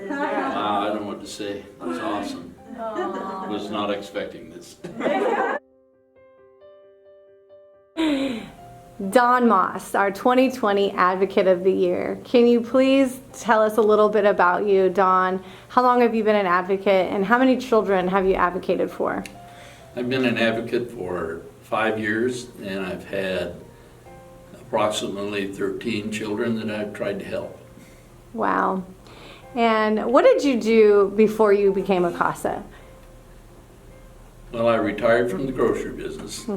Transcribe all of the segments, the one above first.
Wow, I don't know what to say. That's awesome. Was not expecting this. Don Moss, our 2020 Advocate of the Year. Can you please tell us a little bit about you, Don? How long have you been an advocate, and how many children have you advocated for? I've been an advocate for 5 years, and I've had approximately 13 children that I've tried to help. Wow. And what did you do before you became a CASA? Well, I retired from the grocery business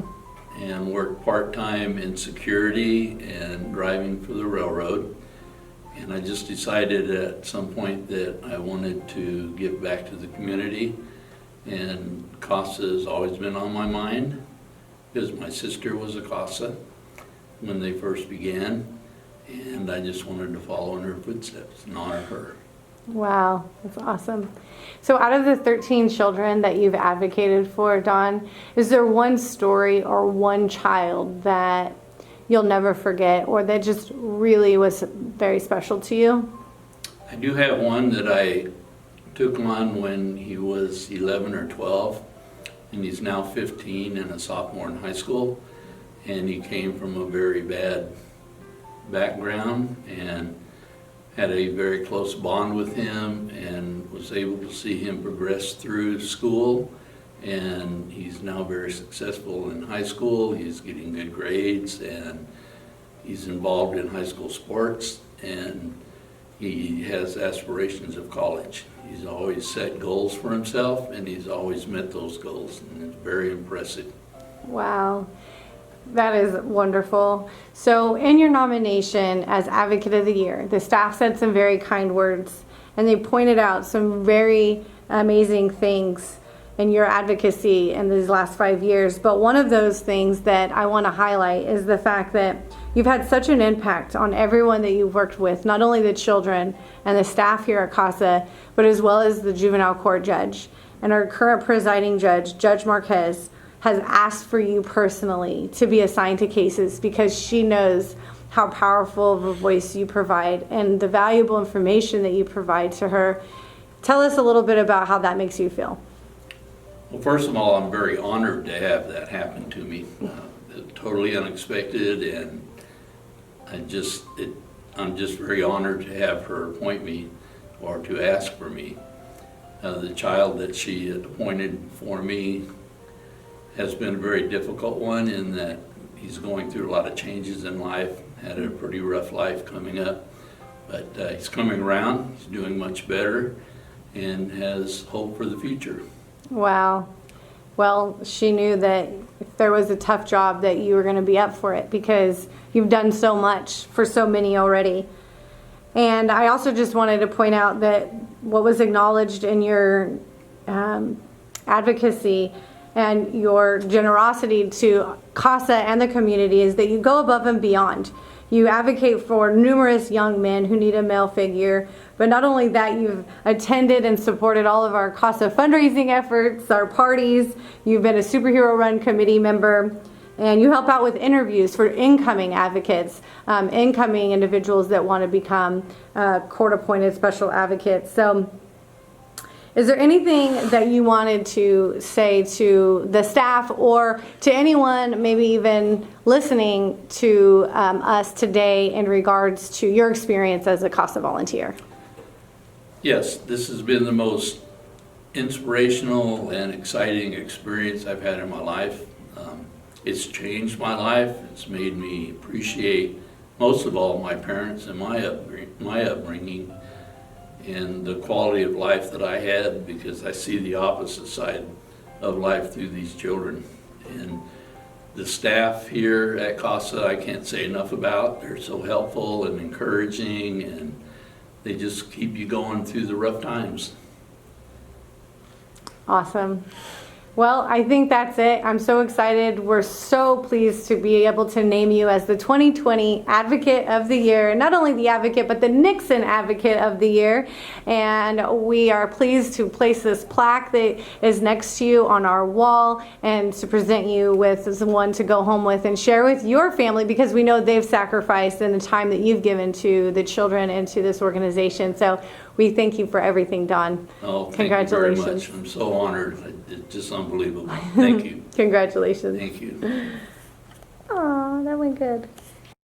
and worked part-time in security and driving for the railroad. And I just decided at some point that I wanted to give back to the community. And CASA has always been on my mind because my sister was a CASA when they first began. And I just wanted to follow in her footsteps and honor her. Wow, that's awesome. So out of the 13 children that you've advocated for, Don, is there one story or one child that you'll never forget or that just really was very special to you? I do have one that I took on when he was 11 or 12, and he's now 15 and a sophomore in high school, and he came from a very bad background and had a very close bond with him and was able to see him progress through school, and he's now very successful in high school. He's getting good grades and he's involved in high school sports, and he has aspirations of college. He's always set goals for himself and he's always met those goals, and it's very impressive. Wow. That is wonderful. So in your nomination as Advocate of the Year, the staff said some very kind words, and they pointed out some very amazing things in your advocacy in these last 5 years. But one of those things that I want to highlight is the fact that you've had such an impact on everyone that you've worked with, not only the children and the staff here at CASA, but as well as the juvenile court judge. And our current presiding judge, Judge Marquez, has asked for you personally to be assigned to cases because she knows how powerful of a voice you provide and the valuable information that you provide to her. Tell us a little bit about how that makes you feel. Well, first of all, I'm very honored to have that happen to me. Totally unexpected, and I'm just very honored to have her appoint me or to ask for me. The child that she appointed for me has been a very difficult one in that he's going through a lot of changes in life, had a pretty rough life coming up, but he's coming around, he's doing much better, and has hope for the future. Wow. Well, she knew that if there was a tough job that you were going to be up for it because you've done so much for so many already. And I also just wanted to point out that what was acknowledged in your advocacy and your generosity to CASA and the community is that you go above and beyond. You advocate for numerous young men who need a male figure, but not only that, you've attended and supported all of our CASA fundraising efforts, our parties, you've been a superhero run committee member, and you help out with interviews for incoming advocates, incoming individuals that want to become court-appointed special advocates. So is there anything that you wanted to say to the staff or to anyone maybe even listening to us today in regards to your experience as a CASA volunteer? Yes, this has been the most inspirational and exciting experience I've had in my life. It's changed my life. It's made me appreciate, most of all, my parents and my upbringing and the quality of life that I had, because I see the opposite side of life through these children. And the staff here at CASA, I can't say enough about. They're so helpful and encouraging, and they just keep you going through the rough times. Awesome. Well, I think that's it. I'm so excited. We're so pleased to be able to name you as the 2020 Advocate of the Year. Not only the Advocate, but the Nixon Advocate of the Year. And we are pleased to place this plaque that is next to you on our wall and to present you with one to go home with and share with your family, because we know they've sacrificed in the time that you've given to the children and to this organization. So we thank you for everything done. Oh, thank you very much. Congratulations. I'm so honored. It's just unbelievable. Thank you. Congratulations. Thank you. Aw, that went good.